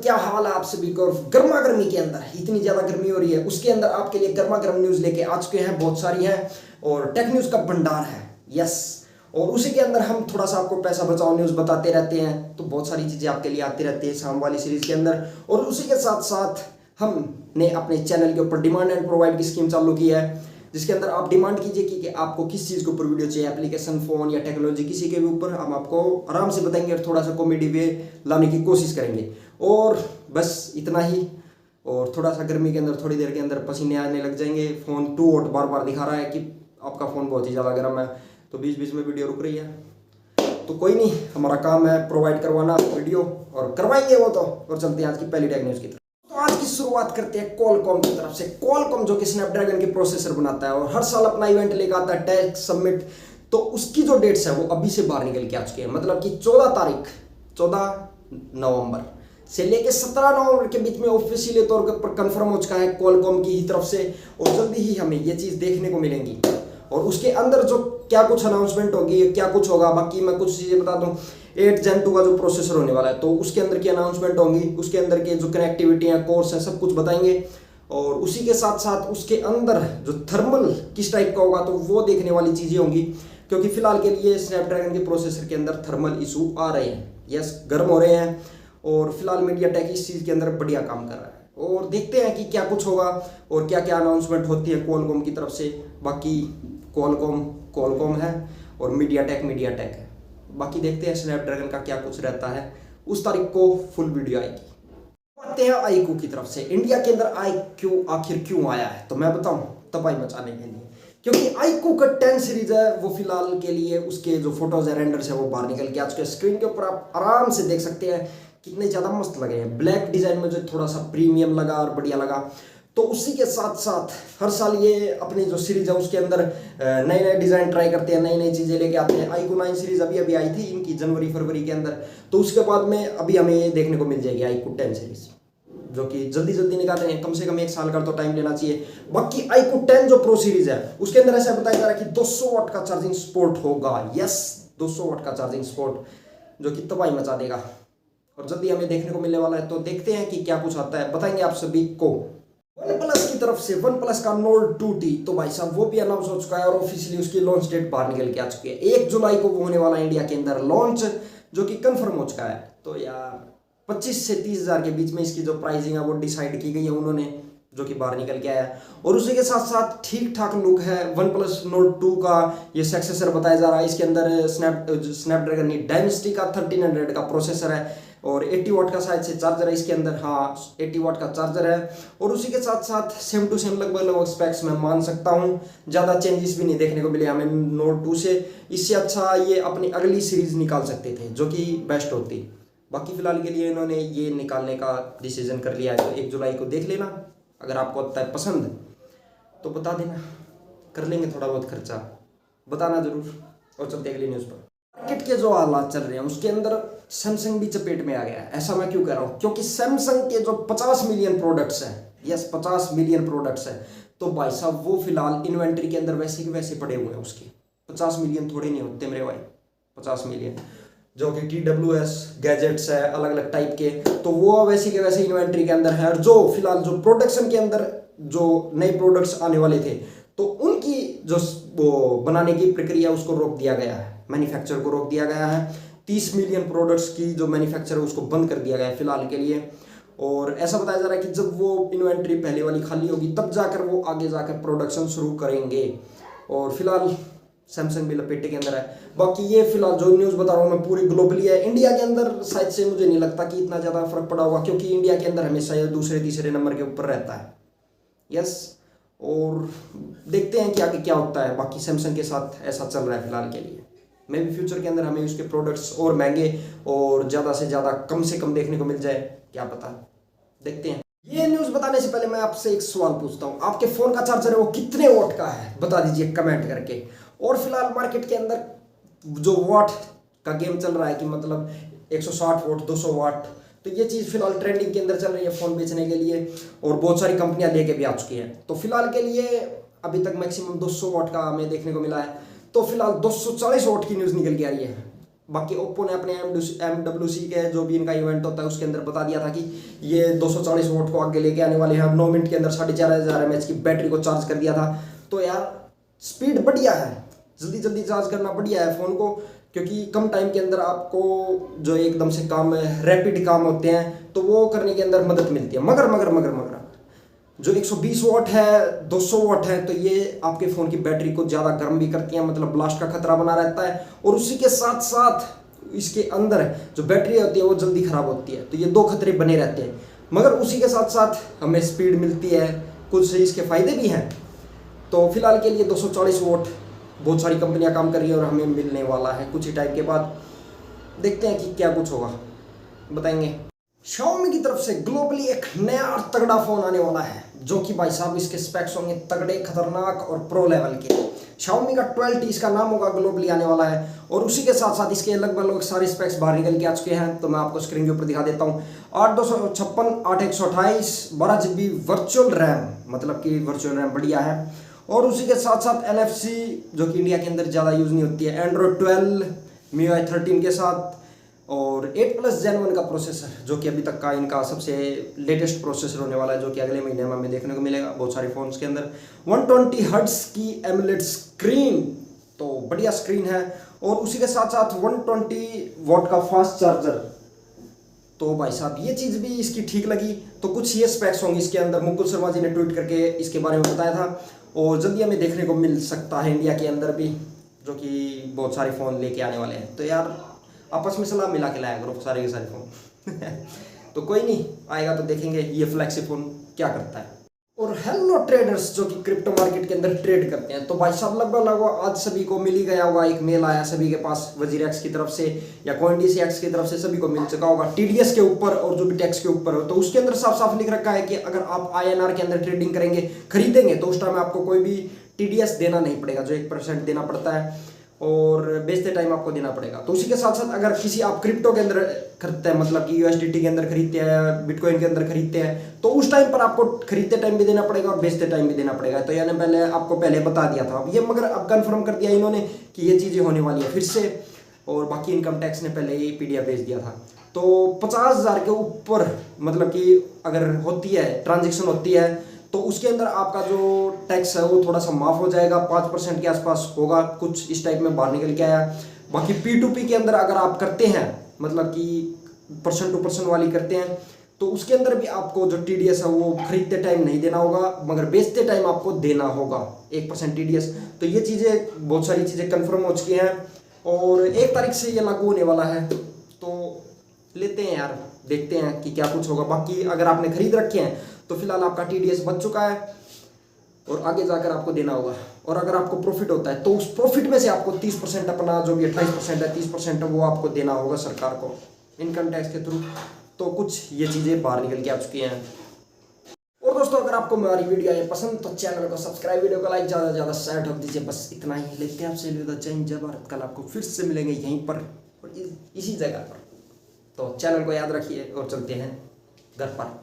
क्या हाल है आप सभी को। गर्मा गर्मी के अंदर इतनी ज्यादा गर्मी हो रही है, उसके अंदर आपके लिए गर्मा गर्म न्यूज लेके आ चुके हैं, बहुत सारी है और टेक न्यूज का भंडार है। यस, और उसी के अंदर हम थोड़ा सा आपको पैसा बचाओ न्यूज बताते रहते हैं, तो बहुत सारी चीजें आपके लिए आती रहती है शाम वाली सीरीज के अंदर। और उसी के साथ साथ हमने अपने चैनल के ऊपर डिमांड एंड प्रोवाइड की स्कीम चालू की है, जिसके अंदर आप डिमांड कीजिए कि आपको किस चीज़ के ऊपर वीडियो चाहिए, एप्लीकेशन, फोन या टेक्नोलॉजी, किसी के भी ऊपर हम आपको आराम से बताएंगे और थोड़ा सा कॉमेडी वे लाने की कोशिश करेंगे। और बस इतना ही। और थोड़ा सा गर्मी के अंदर थोड़ी देर के अंदर पसीने आने लग जाएंगे। फ़ोन टू वोट बार बार दिखा रहा है कि आपका फ़ोन बहुत ही ज़्यादा गर्म है, तो बीच बीच में वीडियो रुक रही है, तो कोई नहीं, हमारा काम है प्रोवाइड करवाना वीडियो, और करवाएंगे वो तो। और चलते हैं आज की पहली टेक न्यूज़ की तरफ। तो आज की शुरुआत करते हैं क्वालकॉम की तरफ से। क्वालकॉम जो कि स्नैपड्रैगन के प्रोसेसर बनाता है और हर साल अपना इवेंट लेकर आता है, टेक समिट, तो उसकी जो डेट्स है वो अभी से बाहर निकल के आ चुकी है। मतलब कि 14 नवंबर से लेके 17 नवंबर के बीच में ऑफिशियली तौर पर कंफर्म हो चुका है क्वालकॉम की ही तरफ से, और जल्दी ही हमें ये चीज़ देखने को मिलेंगी। और उसके अंदर जो क्या कुछ अनाउंसमेंट होगी, क्या कुछ होगा, बाकी मैं कुछ चीज़ें बता दूं। 8 Gen 2 का जो प्रोसेसर होने वाला है, तो उसके अंदर की अनाउंसमेंट होंगी, उसके अंदर के जो कनेक्टिविटी है, कोर्स है, सब कुछ बताएंगे। और उसी के साथ साथ उसके अंदर जो थर्मल किस टाइप का होगा, तो वो देखने वाली चीज़ें होंगी, क्योंकि फिलहाल के लिए स्नैपड्रैगन के प्रोसेसर के अंदर थर्मल इशू आ रहे हैं। यस, गर्म हो रहे हैं, और फिलहाल मीडियाटेक इस चीज़ के अंदर बढ़िया काम कर रहा है। और देखते हैं कि क्या कुछ होगा और क्या क्या अनाउंसमेंट होती है क्वालकॉम की तरफ से। बाकी क्वालकॉम है और मीडियाटेक है। बाकी देखते हैं स्नैपड्रैगन का क्या कुछ रहता है। उस तारीख को फुल वीडियो आएगी। आते हैं आईक्यू की तरफ से। इंडिया के अंदर आईक्यू आखिर क्यों आया है, तो मैं बताऊं, तबाही मचाने के लिए। क्योंकि आईक्यू का 10 सीरीज है, वो फिलहाल के लिए उसके जो फोटोज है, रेंडर्स है, वो बाहर निकल के आज के स्क्रीन के ऊपर आप आराम से देख सकते हैं कितने ज़्यादा मस्त लगे हैं। ब्लैक डिज़ाइन में जो थोड़ा सा प्रीमियम लगा और बढ़िया लगा। तो उसी के साथ साथ हर साल ये अपनी जो सीरीज है उसके अंदर नए नए डिज़ाइन ट्राई करते हैं, नई नई चीज़ें लेके आते हैं। आईक्यू 9 सीरीज अभी आई थी इनकी जनवरी-फरवरी के अंदर, तो उसके बाद में अभी हमें ये देखने को मिल जाएगी आईक्यू 10 सीरीज, जो कि जल्दी निकाल रहे हैं। कम से कम 1 साल का तो टाइम लेना चाहिए। बाकी आईक्यू 10 जो प्रो सीरीज है, उसके अंदर ऐसा बताया जा रहा है कि 200 वाट का चार्जिंग सपोर्ट होगा। यस, 200 वाट का चार्जिंग सपोर्ट, जो कि तबाही मचा देगा, और जल्दी हमें देखने को मिलने वाला है। तो देखते हैं कि क्या कुछ आता है, बताएंगे आप सभी को। वन प्लस की तरफ से वन प्लस का नोट 2T, तो भाई साहब वो भी अनाउंस हो चुका है और ऑफिशियली उसकी लॉन्च डेट बाहर निकल के आ चुकी है। 1 जुलाई को वो होने वाला है इंडिया के अंदर लॉन्च, जो कि कंफर्म हो चुका है। तो यार 25 से 30 हज़ार के बीच में इसकी जो प्राइसिंग है वो डिसाइड की गई है उन्होंने, जो कि बाहर निकल के आया है। और उसी के साथ साथ ठीक ठाक लुक है। वन प्लस नोट 2 का ये सक्सेसर बताया जा रहा है। इसके अंदर स्नैपड्रैगन डायमेंसिटी का 1300 का प्रोसेसर है और 80 वाट का शायद से चार्जर है इसके अंदर। हाँ, 80 वाट का चार्जर है। और उसी के साथ साथ सेम टू सेम लगभग स्पेक्स मैं मान सकता हूँ, ज़्यादा चेंजेस भी नहीं देखने को मिले हमें नोट 2 से। इससे अच्छा ये अपनी अगली सीरीज निकाल सकते थे, जो कि बेस्ट होती। बाकी फिलहाल के लिए इन्होंने ये निकालने का डिसीजन कर लिया है, तो 1 जुलाई को देख लेना। अगर आपको आता है पसंद तो बता देना, कर लेंगे थोड़ा बहुत खर्चा, बताना जरूर। और चलते अगली न्यूज़ पर। मार्केट के जो हालात चल रहे हैं उसके अंदर सैमसंग भी चपेट में आ गया है। ऐसा मैं क्यों कह रहा हूँ, क्योंकि सैमसंग के जो 50 मिलियन प्रोडक्ट्स हैं, यस 50 मिलियन प्रोडक्ट्स हैं, तो भाई साहब वो फिलहाल इन्वेंट्री के अंदर वैसे के वैसे पड़े हुए हैं। उसके 50 मिलियन थोड़े नहीं होते मेरे भाई, 50 मिलियन, जो कि TWS गैजेट्स है अलग अलग टाइप के, तो वो वैसे के वैसे इन्वेंट्री के अंदर है। और जो फिलहाल जो प्रोडक्शन के अंदर जो नए प्रोडक्ट्स आने वाले थे, तो उनकी जो वो बनाने की प्रक्रिया उसको रोक दिया गया है, मैन्युफैक्चर को रोक दिया गया है। 30 मिलियन प्रोडक्ट्स की जो मैन्युफैक्चर है उसको बंद कर दिया गया है फिलहाल के लिए। और ऐसा बताया जा रहा है कि जब वो इन्वेंट्री पहले वाली खाली होगी तब जाकर वो आगे जाकर प्रोडक्शन शुरू करेंगे। और फिलहाल सैमसंग भी लपेटे के अंदर है। बाकी ये फिलहाल जो न्यूज़ बता रहा हूँ मैं पूरी ग्लोबली है। इंडिया के अंदर शायद से मुझे नहीं लगता कि इतना ज़्यादा फर्क पड़ा होगा, क्योंकि इंडिया के अंदर हमेशा ये दूसरे तीसरे नंबर के ऊपर रहता है। यस, और देखते हैं कि आगे क्या होता है। बाकी सैमसंग के साथ ऐसा चल रहा है फिलहाल के लिए। मे भी फ्यूचर के अंदर हमें उसके प्रोडक्ट्स और महंगे और ज़्यादा से ज़्यादा कम से कम देखने को मिल जाए, क्या पता, देखते हैं। ये न्यूज़ बताने से पहले मैं आपसे एक सवाल पूछता हूँ, आपके फ़ोन का चार्जर है वो कितने वॉट का है, बता दीजिए कमेंट करके। और फिलहाल मार्केट के अंदर जो वाट का गेम चल रहा है कि मतलब 160 वाट, 200 वाट, तो ये चीज़ फिलहाल ट्रेंडिंग के अंदर चल रही है फ़ोन बेचने के लिए, और बहुत सारी कंपनियां लेके भी आ चुकी हैं। तो फिलहाल के लिए अभी तक मैक्सिमम 200 वाट का हमें देखने को मिला है। तो फिलहाल 240 वाट की न्यूज़ निकल के आ रही है। बाकी ओप्पो ने अपने MWC के जो भी इनका इवेंट होता है उसके अंदर बता दिया था कि ये 240 वोट को आगे लेके आने वाले हैं। 9 मिनट के अंदर 4500 mAh की बैटरी को चार्ज कर दिया था। तो यार स्पीड बढ़िया है, जल्दी जल्दी चार्ज करना बढ़िया है फ़ोन को, क्योंकि कम टाइम के अंदर आपको जो एकदम से काम रैपिड काम होते हैं तो वो करने के अंदर मदद मिलती है। मगर जो 120 वाट है, 200 वाट है, तो ये आपके फ़ोन की बैटरी को ज़्यादा गर्म भी करती हैं, मतलब ब्लास्ट का खतरा बना रहता है। और उसी के साथ साथ इसके अंदर जो बैटरी होती है वो जल्दी ख़राब होती है। तो ये दो खतरे बने रहते हैं, मगर उसी के साथ साथ हमें स्पीड मिलती है, कुछ इसके फ़ायदे भी हैं। तो फिलहाल के लिए 240 वाट बहुत सारी कंपनियां काम कर रही है और हमें मिलने वाला है कुछ ही टाइम के बाद। देखते हैं कि क्या कुछ होगा, बताएंगे। Xiaomi की तरफ से ग्लोबली एक नया और तगड़ा फ़ोन आने वाला है, जो कि भाई साहब इसके स्पेक्स होंगे तगड़े, खतरनाक और प्रो लेवल के। Xiaomi का 12T इसका नाम होगा, ग्लोबली आने वाला है। और उसी के साथ साथ इसके लगभग सारे स्पेक्स बाहर निकल के आ चुके हैं। तो मैं आपको स्क्रीन के ऊपर दिखा देता हूँ। 8/256, 8/128, 12 GB वर्चुअल रैम, मतलब कि वर्चुअल रैम बढ़िया है। और उसी के साथ साथ NFC, जो कि इंडिया के अंदर ज़्यादा यूज़ नहीं होती है, Android 12, MIUI 13 के साथ, और 8+ Gen 1 का प्रोसेसर, जो कि अभी तक का इनका सबसे लेटेस्ट प्रोसेसर होने वाला है, जो कि अगले महीने में हमें देखने को मिलेगा बहुत सारे फ़ोन्स के अंदर। 120 हर्ट्ज़ की एमोलेड स्क्रीन, तो बढ़िया स्क्रीन है। और उसी के साथ साथ 120 वाट का फास्ट चार्जर। तो भाई साहब ये चीज़ भी इसकी ठीक लगी। तो कुछ ये स्पेक्स होंगे इसके अंदर। मुकुल शर्मा जी ने ट्वीट करके इसके बारे में बताया था, और जल्दी हमें देखने को मिल सकता है इंडिया के अंदर भी, जो कि बहुत सारे फ़ोन लेके आने वाले हैं। तो यार आपस में सलाह मिला के लाया करो सारे के सारे फ़ोन तो कोई नहीं, आएगा तो देखेंगे ये फ्लैगशिप फ़ोन क्या करता है। और हेलो ट्रेडर्स, जो कि क्रिप्टो मार्केट के अंदर ट्रेड करते हैं, तो भाई साहब लगभग आज सभी को मिल ही गया होगा, एक मेल आया सभी के पास WZirX की तरफ से या CoinDCX की तरफ से, सभी को मिल चुका होगा TDS के ऊपर और जो भी टैक्स के ऊपर हो। तो उसके अंदर साफ साफ लिख रखा है कि अगर आप INR के अंदर ट्रेडिंग करेंगे, खरीदेंगे, तो उस टाइम आपको कोई भी TDS देना नहीं पड़ेगा, जो 1% देना पड़ता है, और बेचते टाइम आपको देना पड़ेगा। तो उसी के साथ साथ अगर किसी आप क्रिप्टो के अंदर खरीदते हैं, मतलब कि USDT के अंदर खरीदते हैं, बिटकॉइन के अंदर खरीदते हैं, तो उस टाइम पर आपको खरीदते टाइम भी देना पड़ेगा और बेचते टाइम भी देना पड़ेगा। तो यानी पहले आपको पहले बता दिया था अब ये, मगर अब कंफर्म कर दिया इन्होंने कि ये चीज़ें होने वाली है फिर से। और बाकी इनकम टैक्स ने पहले ही PDF भेज दिया था। तो 50,000 के ऊपर, मतलब कि अगर होती है ट्रांजेक्शन होती है, तो उसके अंदर आपका जो टैक्स है वो थोड़ा सा माफ़ हो जाएगा, 5% के आसपास होगा, कुछ इस टाइप में बाहर निकल के आया। बाकी P2P के अंदर अगर आप करते हैं, मतलब कि पर्सन टू पर्सन वाली करते हैं, तो उसके अंदर भी आपको जो TDS है वो खरीदते टाइम नहीं देना होगा, मगर बेचते टाइम आपको देना होगा 1% TDS। तो ये चीज़ें, बहुत सारी चीज़ें कन्फर्म हो चुकी हैं और 1 तारीख से ये लागू होने वाला है। तो लेते हैं यार, देखते हैं कि क्या कुछ होगा। बाकी अगर आपने खरीद रखे हैं तो फिलहाल आपका TDS बच चुका है और आगे जाकर आपको देना होगा। और अगर आपको प्रॉफिट होता है तो उस प्रॉफिट में से आपको 30% अपना, जो भी 28% है, 30% है, वो आपको देना होगा सरकार को इनकम टैक्स के थ्रू। तो कुछ ये चीज़ें बाहर निकल के आ चुकी हैं। और दोस्तों, अगर आपको हमारी वीडियो आए पसंद तो चैनल को सब्सक्राइब, वीडियो को लाइक, ज़्यादा से ज़्यादा शेयर ठोक दीजिए। बस इतना ही, लेते हैं आपसे जय भारत। कल आपको फिर से मिलेंगे यहीं पर और इसी जगह पर। तो चैनल को याद रखिए और चलते हैं घर पर।